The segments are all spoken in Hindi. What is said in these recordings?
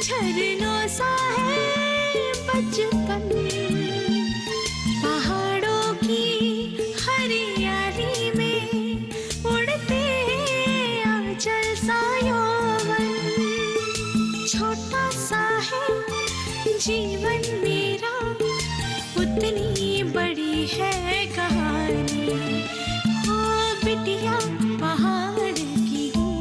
झरनों सा है बचपन, पहाड़ों की हरियाली में उड़ते आंचल सा यौवन। छोटा सा है जीवन मेरा, उतनी बड़ी है कहानी। हो बिटिया पहाड़ की हूँ।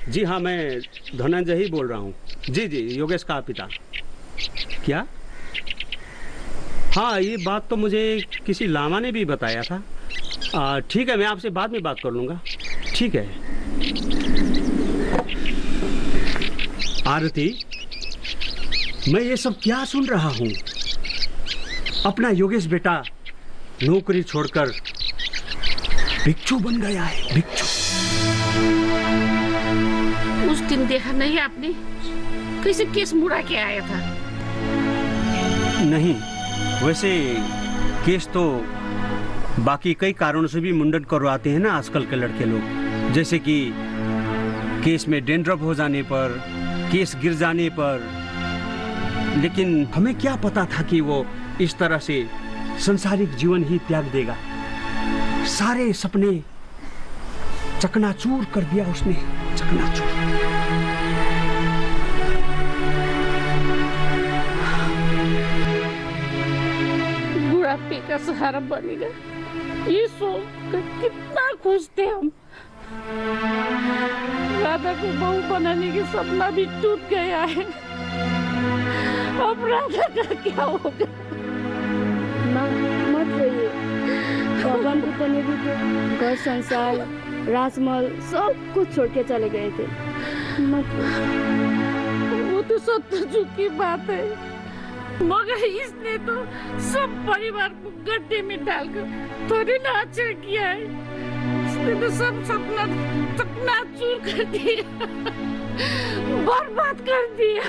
जी हाँ, मैं धनंजय ही बोल रहा हूँ। जी जी, योगेश का पिता। क्या? हाँ, ये बात तो मुझे किसी लामा ने भी बताया था। ठीक है, मैं आपसे बाद में बात कर लूँगा। ठीक है। आरती, मैं ये सब क्या सुन रहा हूँ? अपना योगेश बेटा नौकरी छोड़कर भिक्षु बन गया है। भिक्षु। उस दिन देखा नहीं आपने कैसे केस मुड़ा के आया था? नहीं, वैसे केस तो बाकी कई कारणों से भी मुंडन करवाते हैं ना आजकल के लड़के लोग। जैसे कि केस में डेंड्रफ हो जाने पर, केस गिर जाने पर। लेकिन हमें क्या पता था कि वो इस तरह से संसारिक जीवन ही त्याग देगा। सारे सपने चकनाचूर कर दिया उसने, चकनाचूर। बुढ़ापे का सहारा बनेगा, ये सोचकर कितना खुश थे हम। राधा को बहू बनाने के सपना भी टूट गया है। अब राधा का क्या होगा? माँ मत रोइए। भगवान पुत्र ने भी तो घर संसार राजमहल सब कुछ छोड़ के चले गए थे। मत वो तो सत्य की बात है, मगर इसने तो सब परिवार को गड्ढे में डालकर थोड़ी ना अच्छा किया है। इसने तो सब सपना चकनाचूर कर दिया, बर्बाद कर दिया।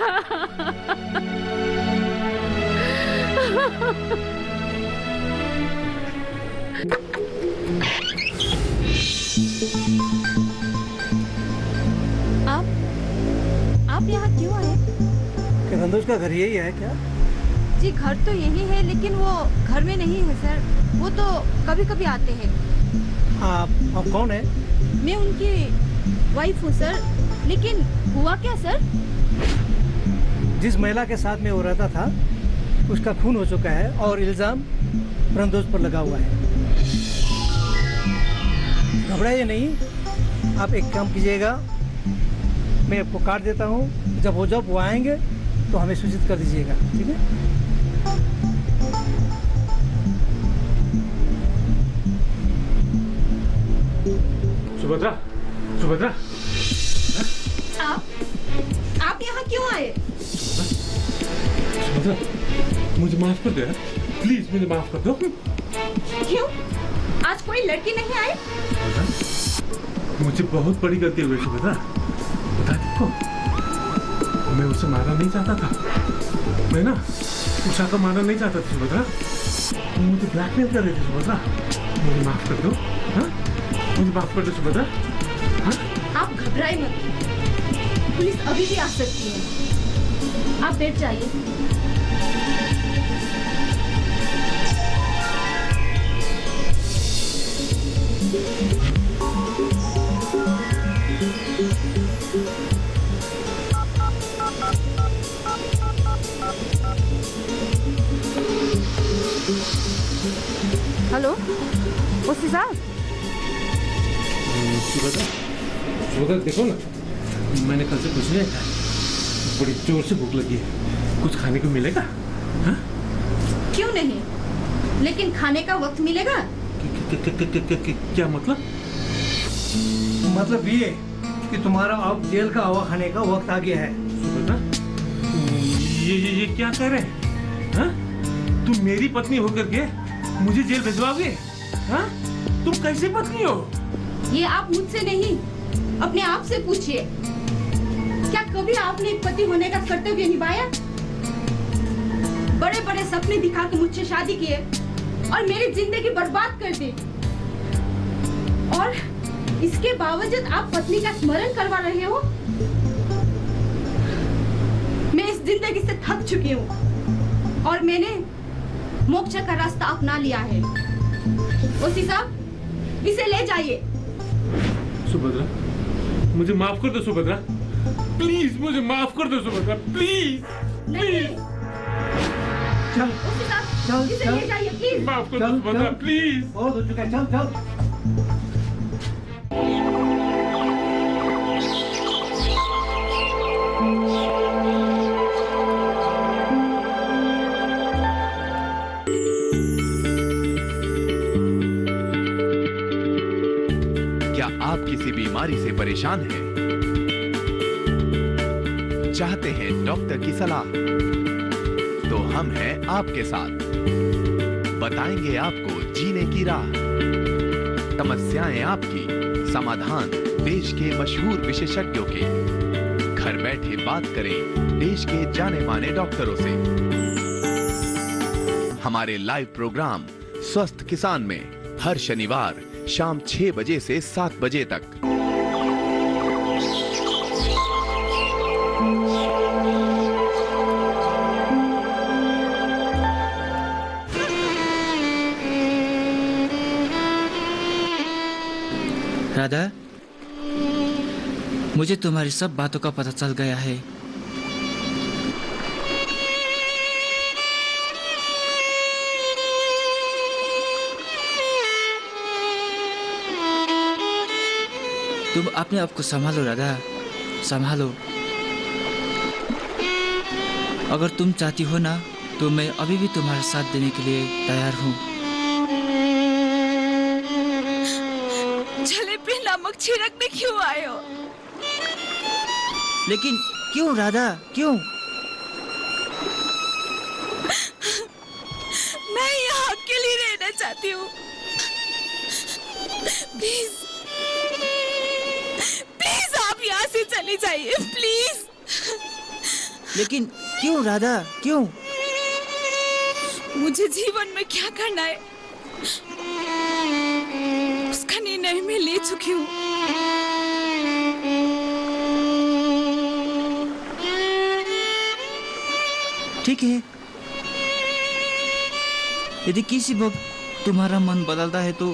आप यहाँ क्यों आए? क्या रंदोज का घर यही है क्या? जी घर तो यही है, लेकिन वो घर में नहीं है सर। वो तो कभी कभी आते हैं। आप कौन है? मैं उनकी वाइफ हूँ सर। लेकिन हुआ क्या सर? जिस महिला के साथ में वो रहता था उसका खून हो चुका है और इल्जाम रंदोज पर लगा हुआ है। घबराइए नहीं, आप एक काम कीजिएगा, मैं आपको काट देता हूँ। जब वो आएंगे तो हमें सूचित कर दीजिएगा, ठीक है? सुभद्रा, सुभद्रा, आप यहाँ क्यों आए? सुभद्रा, मुझे माफ कर दो, प्लीज मुझे माफ कर दो। क्यों? आज कोई लड़की नहीं आई? मुझे बहुत बड़ी गलती हुई सुभद्रा, बता देखो। मैं उसे मारना नहीं चाहता था, मैं ना उषा को मारना नहीं चाहता था सुभद्रा। मुझे ब्लैकमेल कर रही थी सुभद्रा, मुझे माफ कर दो। हाँ, मुझे माफ कर दो सुभद्रा। हाँ? आप घबराए मत, पुलिस अभी भी आ सकती है। आप बैठ जाइए। हेलो, ओसी साहब। सुभद्रा देखो ना, मैंने कल से कुछ नहीं खाया, बड़ी जोर से भूख लगी है, कुछ खाने को मिलेगा? हाँ? क्यों नहीं, लेकिन खाने का वक्त मिलेगा। क्या मतलब? मतलब ये कि तुम्हारा अब जेल का हवा खाने का वक्त आ गया है। सुभद्रा, ये क्या कह रहे हैं? हाँ? तुम मेरी पत्नी होकर के मुझे जेल भिजवाओगे? हाँ? तुम कैसी पत्नी हो? ये आप मुझसे नहीं, अपने आप से पूछिए। क्या कभी आपने एक पति होने का कर्तव्य निभाया? बड़े बड़े सपने दिखा के मुझसे शादी किए और मेरी जिंदगी बर्बाद कर दी। और इसके बावजूद आप पत्नी का स्मरण करवा रहे हो। मैं इस जिंदगी से थक चुकी हूँ और मैंने मोक्ष का रास्ता अपना लिया है। ओसी साहब, इसे ले जाइए। सुभद्रा, मुझे माफ कर दो सुभद्रा, प्लीज मुझे माफ कर दो सुभद्रा, प्लीज प्लीज। चल ओसी साहब, चल इसे चल ले जाइए प्लीज। माफ कर दो सुभद्रा, प्लीज। बहुत हो चुका है, चल चल। क्या आप किसी बीमारी से परेशान हैं? चाहते हैं डॉक्टर की सलाह? तो हम हैं आपके साथ। बताएंगे आपको जीने की राह। समस्याएं आपकी, समाधान देश के मशहूर विशेषज्ञों के। घर बैठे बात करें देश के जाने माने डॉक्टरों से। हमारे लाइव प्रोग्राम स्वस्थ किसान में हर शनिवार शाम 6 बजे से 7 बजे तक। राधा, मुझे तुम्हारी सब बातों का पता चल गया है। तुम अपने आप को संभालो राधा, संभालो। अगर तुम चाहती हो ना तो मैं अभी भी तुम्हारा साथ देने के लिए तैयार हूँ। गले पे नमक छिड़कने क्यों आए हो? लेकिन क्यों राधा, क्यों? मैं यहाँ अकेली रहना चाहती हूँ। प्लीज प्लीज आप यहाँ से चली जाइए, प्लीज। लेकिन क्यों राधा, क्यों? मुझे जीवन में क्या करना है उसका निर्णय मैं ले चुकी हूँ। ठीक है, यदि किसी वक्त तुम्हारा मन बदलता है तो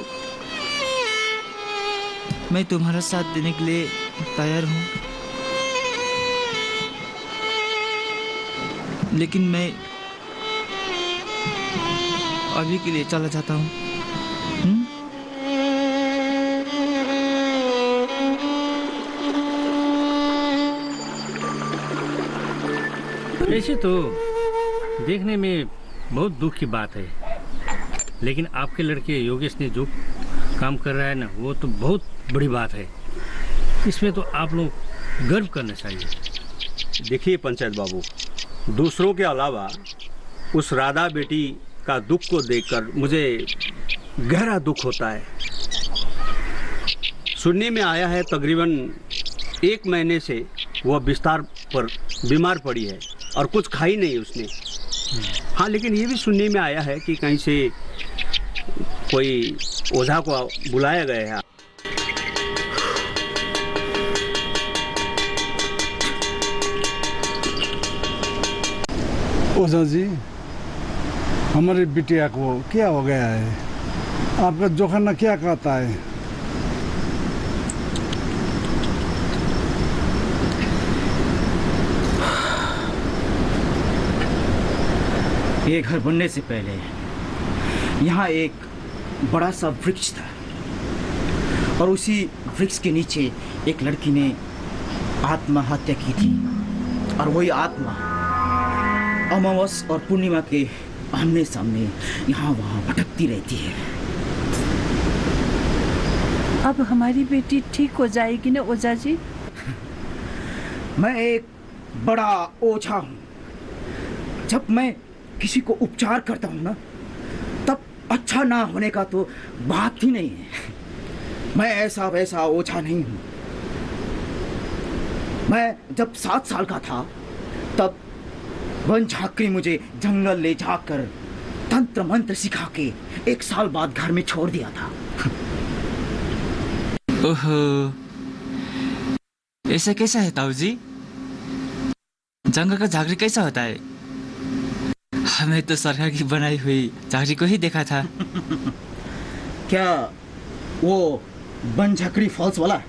मैं तुम्हारा साथ देने के लिए तैयार हूँ। लेकिन मैं अभी के लिए चला जाता हूँ। ऐसे तो देखने में बहुत दुख की बात है, लेकिन आपके लड़के योगेश ने जो काम कर रहा है ना, वो तो बहुत बड़ी बात है। इसमें तो आप लोग गर्व करना चाहिए। देखिए पंचायत बाबू, दूसरों के अलावा उस राधा बेटी का दुख को देखकर मुझे गहरा दुख होता है। सुनने में आया है तकरीबन 1 महीने से वह बिस्तर पर बीमार पड़ी है और कुछ खाई नहीं उसने। हाँ, लेकिन ये भी सुनने में आया है कि कहीं से कोई ओझा को बुलाया गया है। ओझा जी, हमारी बिटिया को क्या हो गया है? आपका जोखाना क्या कहता है? ये घर बनने से पहले यहाँ एक बड़ा सा वृक्ष था और उसी वृक्ष के नीचे एक लड़की ने आत्महत्या की थी और वही आत्मा अमावस और पूर्णिमा के आमने सामने यहाँ वहाँ भटकती रहती है। अब हमारी बेटी ठीक हो जाएगी ना ओझा जी? मैं एक बड़ा ओझा हूँ। जब मैं किसी को उपचार करता हूँ ना, तब अच्छा ना होने का तो बात ही नहीं है। मैं ऐसा वैसा ओझा नहीं हूँ। मैं जब 7 साल का था तब वन झाकरी मुझे जंगल ले जाकर तंत्र मंत्र सिखा के 1 साल बाद घर में छोड़ दिया था। ओहो, ऐसा कैसा है ताऊ जी? जंगल का झांकड़ी कैसा होता है? हमें तो सरकार की बनाई हुई झांकड़ी को ही देखा था। क्या वो बन झाकड़ी फॉल्स वाला?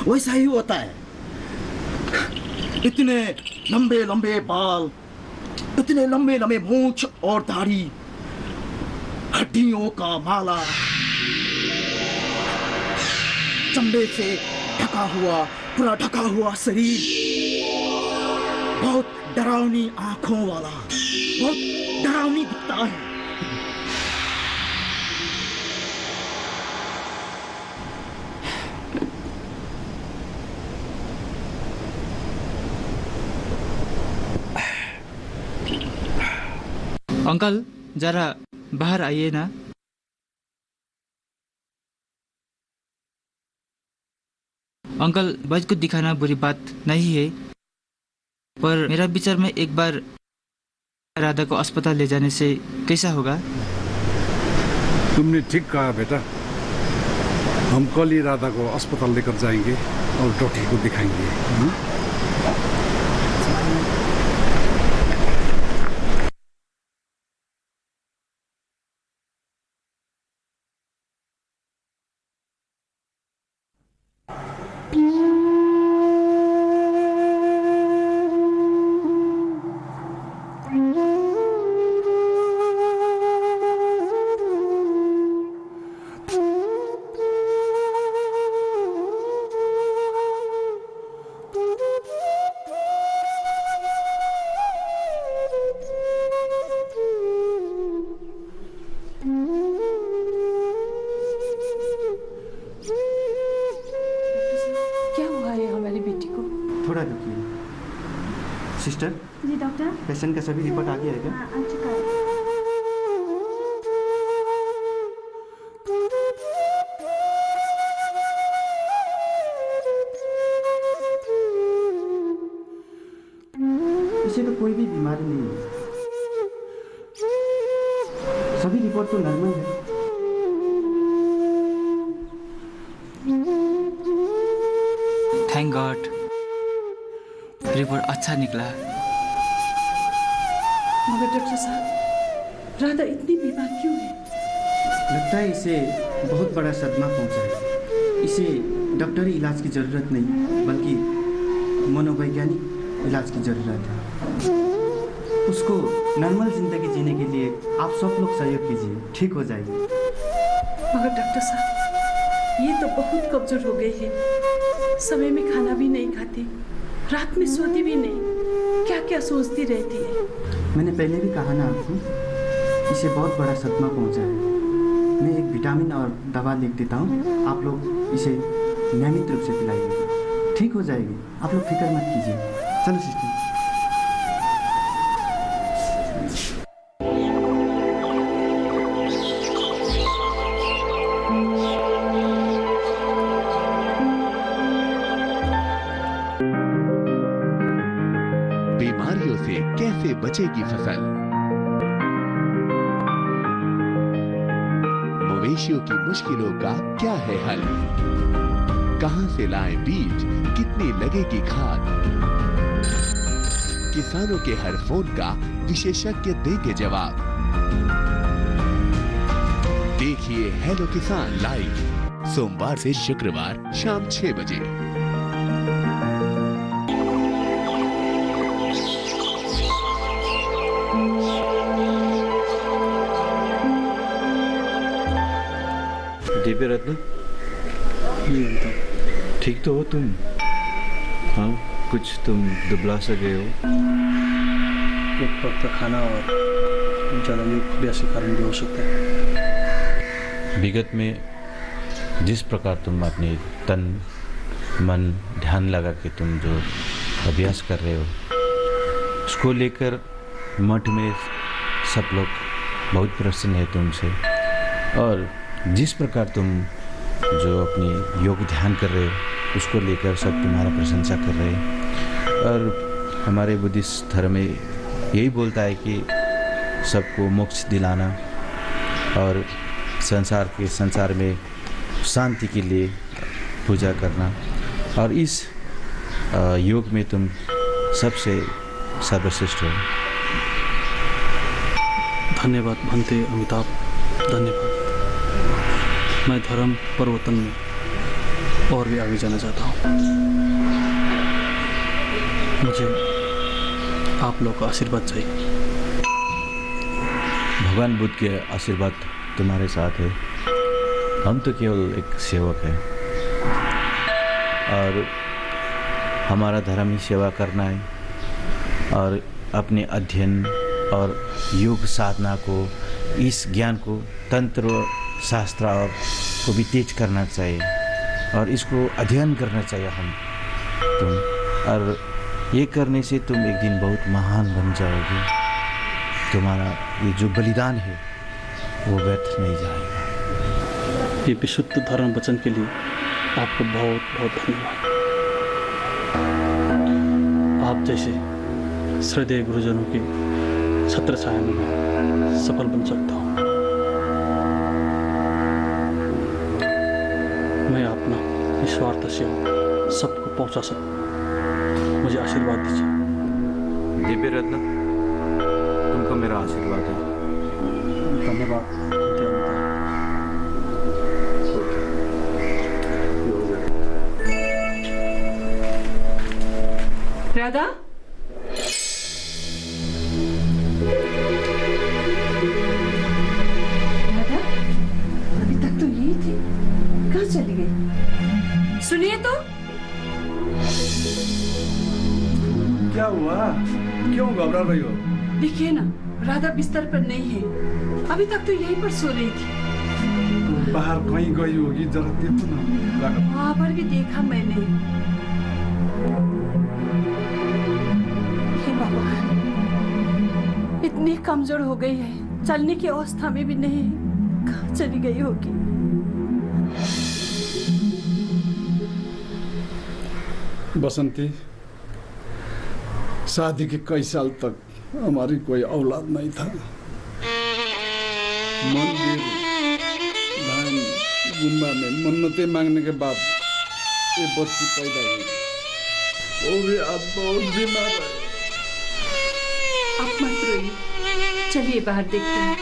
वैसा ही होता है। इतने लंबे लंबे बाल, इतने लंबे लंबे मूंछ और दाढ़ी, हड्डियों का माला, चमड़े से ढका हुआ, पूरा ढका हुआ शरीर, बहुत डरावनी आंखों वाला, बहुत डरावनी दिखता है। अंकल, जरा बाहर आइए ना। अंकल, बच को दिखाना बुरी बात नहीं है, पर मेरा विचार में एक बार राधा को अस्पताल ले जाने से कैसा होगा? तुमने ठीक कहा बेटा। हम कल ही राधा को अस्पताल लेकर जाएंगे और डॉक्टर को दिखाएंगे। सिस्टर जी डॉक्टर, पेशेंट का सभी रिपोर्ट आ गया है क्या? आ चुका है। इसे तो कोई भी बीमारी नहीं है, सभी रिपोर्ट तो नॉर्मल है। थैंक गॉड, रिपोर्ट अच्छा निकला। मगर डॉक्टर साहब, राधा इतनी बीमार क्यों है? लगता है इसे बहुत बड़ा सदमा पहुंचा है। इसे डॉक्टरी इलाज की जरूरत नहीं, बल्कि मनोवैज्ञानिक इलाज की जरूरत है। उसको नॉर्मल जिंदगी जीने के लिए आप सब लोग सहयोग कीजिए, ठीक हो जाएगी। मगर डॉक्टर साहब, ये तो बहुत कमजोर हो गई है। समय में खाना भी नहीं खाती, रात में सोती भी नहीं, क्या क्या सोचती रहती है। मैंने पहले भी कहा ना आपको, इसे बहुत बड़ा सदमा पहुंचा है। मैं एक विटामिन और दवा लिख देता हूँ, आप लोग इसे नियमित रूप से पिलाइए, ठीक हो जाएगी। आप लोग फिक्र मत कीजिए। चलो सिस्टर। बीमारियों से कैसे बचेगी फसल? मवेशियों की मुश्किलों का क्या है हल? कहां से लाएं बीज, कितनी लगेगी खाद? किसानों के हर फोन का विशेषज्ञ देंगे जवाब। देखिए हेलो किसान लाइव, सोमवार से शुक्रवार शाम 6 बजे। दिव्य रत्न, ठीक तो हो तुम? हाँ, कुछ तुम दुबला सा गए हो। एक वक्त का खाना और ज़्यादा अभ्यास के कारण भी हो सकता है। विगत में जिस प्रकार तुम अपने तन मन ध्यान लगा के तुम जो अभ्यास कर रहे हो, उसको लेकर मठ में सब लोग बहुत प्रसन्न है तुमसे। और जिस प्रकार तुम जो अपनी योग ध्यान कर रहे हो, उसको लेकर सब तुम्हारा प्रशंसा कर रहे हैं। और हमारे बुद्धिस्ट धर्म में यही बोलता है कि सबको मोक्ष दिलाना और संसार में शांति के लिए पूजा करना, और इस योग में तुम सबसे सर्वश्रेष्ठ हो। धन्यवाद भंते अमिताभ, धन्यवाद। मैं धर्म परिवर्तन में और भी आगे जाना चाहता हूँ। मुझे आप लोगों का आशीर्वाद चाहिए। भगवान बुद्ध के आशीर्वाद तुम्हारे साथ है। हम तो केवल एक सेवक है, और हमारा धर्म ही सेवा करना है, और अपने अध्ययन और योग साधना को, इस ज्ञान को, तंत्र शास्त्र और को भी तेज करना चाहिए, और इसको अध्ययन करना चाहिए तुम। और ये करने से तुम एक दिन बहुत महान बन जाओगे। तुम्हारा ये जो बलिदान है वो व्यर्थ नहीं जाएगा। ये विशुद्ध धर्म वचन के लिए आपको बहुत बहुत धन्यवाद। आप जैसे श्रद्धेय गुरुजनों के छत्र छाया में मैं सफल बन सकता हूँ। मैं अपना निस्वार्थ सेवा सबको पहुँचा सकूँ। मुझे आशीर्वाद दीजिए। दिव्य रत्न, तुमको मेरा आशीर्वाद है। धन्यवाद। राधा, राधा, अभी तक तो यही थी, कहाँ चली गई? सुनिए तो। क्या हुआ? क्यों घबरा रही हो? देखिए ना, राधा बिस्तर पर नहीं है। अभी तक तो यहीं पर सो रही थी। बाहर कहीं गई होगी, जरा देखो ना। वहाँ पर भी देखा मैंने। हे भगवान, इतनी कमजोर हो गई है, चलने की अवस्था में भी नहीं। कहाँ चली गई होगी? बसंती, शादी के कई साल तक हमारी कोई औलाद नहीं था। मंदिर, धाम, गुम्बा में मन्नतें मांगने के बाद ये बच्ची पैदा हुई। वो भी आज बहुत बीमार है। आप मत रोइए, चलिए बाहर देखते हैं।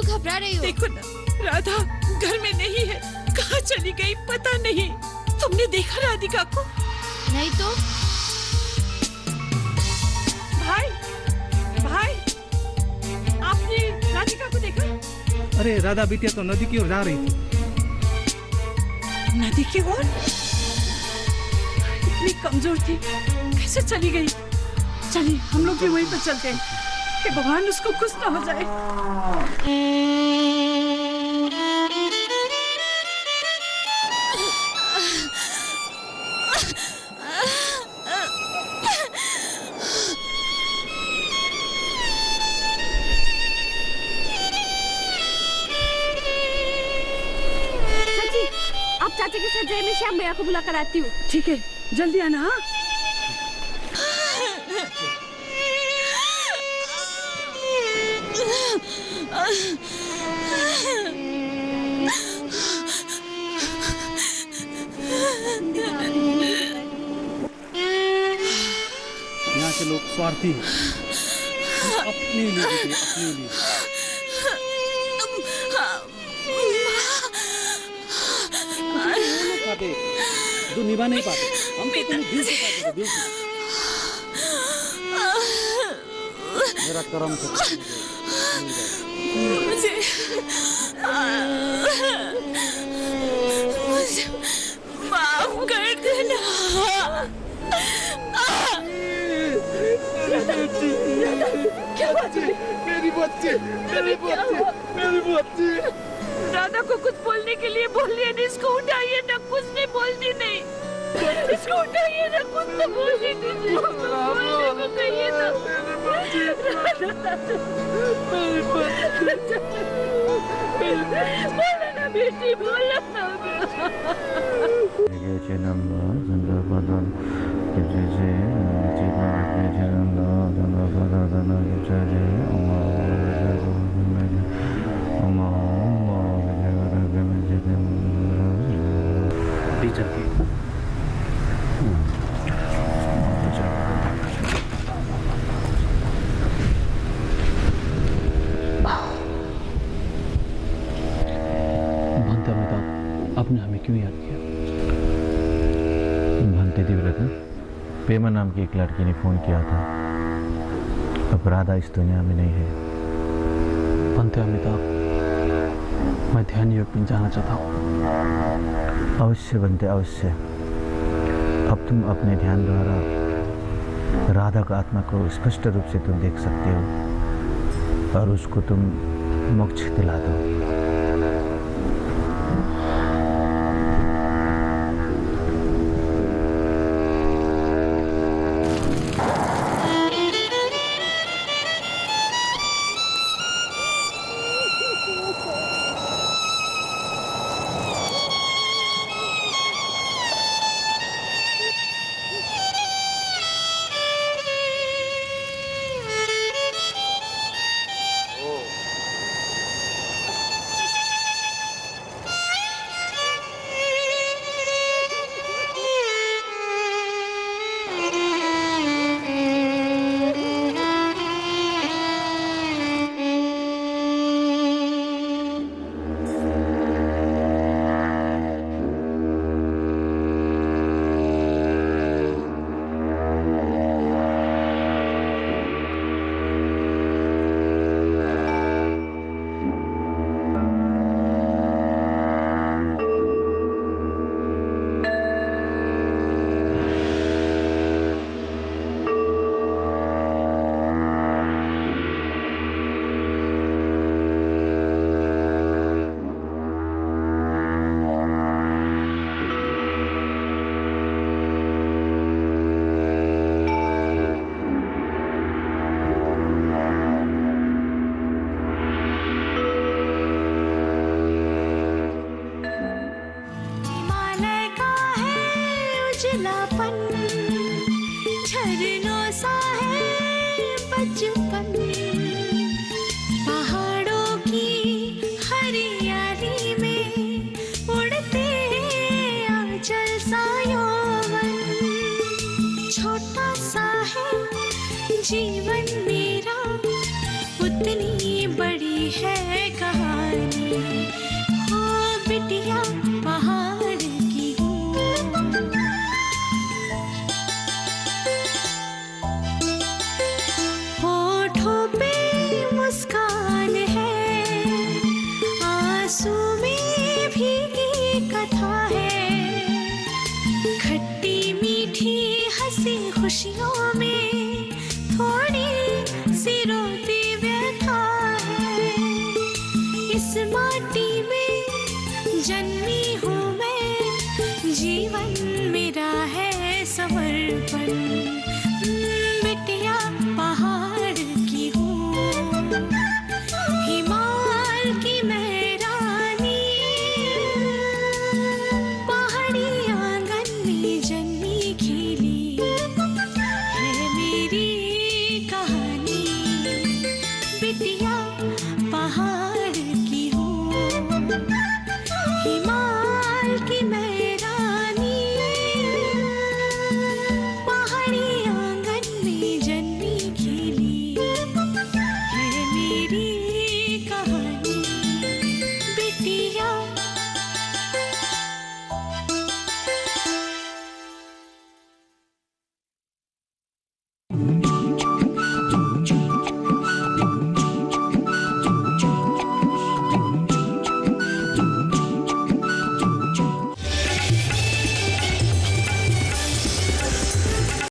घबरा रही हो? देखो ना, राधा घर में नहीं है, कहाँ चली गई पता नहीं। तुमने देखा राधिका को? नहीं तो। भाई, भाई, आपने राधिका को देखा? अरे राधा बिटिया तो नदी की ओर जा रही थी। नदी की ओर? इतनी कमजोर थी, कैसे चली गई? चलिए हम लोग भी वहीं पर चलते हैं कि भगवान उसको कुछ ना हो जाए। चाची, आप चाचा के साथ जाए, मैं शाम भैया को बुला कर आती हूँ। ठीक है, जल्दी आना। हाँ, यहाँ के लोग स्वार्थी हैं, अपने लिए जीते, अपने लिए। पाते, जो निभा नहीं पाते, हम तो तुम्हें दिल से पाते, दिल से। मेरा कर्म से मुझे माफ कर देना। क्या बात है? मेरी बच्ची, मेरी बच्ची, मेरी बच्ची। राधा को कुछ बोलने के लिए बोलिए, इसको उठाइए ना, कुछ नहीं बोलती नहीं। इसको उठाइए ना, कुछ तो बोलने दीजिए, बोलने को कहिए ना। मेरी बच्ची। बोलो ना बेटी, बोलो ना। भांते अमिताभ, आपने हमें क्यों याद किया? भांते दिव्रता, पेमा नाम की एक लड़की ने फोन किया था। अब राधा इस दुनिया में नहीं है। भांते अमिताभ, मैं ध्यान योग में जाना चाहता हूँ। अवश्य बनते, अवश्य। अब तुम अपने ध्यान द्वारा राधा का आत्मा को स्पष्ट रूप से तुम देख सकते हो और उसको तुम मोक्ष दिला दो। झरनों सा है बचपन, पहाड़ों की हरियाली में उड़ते आंचल सा यौवन। छोटा सा है जीवन मेरा, उतनी बड़ी है कहानी। हो बिटिया पहाड़ की हूँ, होठों पे मुस्कान है, आंसू में भीगी कथा है। खट्टी मीठी हंसी खुशियों में थोड़ी सी रोती व्यथा है। इस माटी में जन्मी हूँ मैं, जीवन मेरा है समर्पण।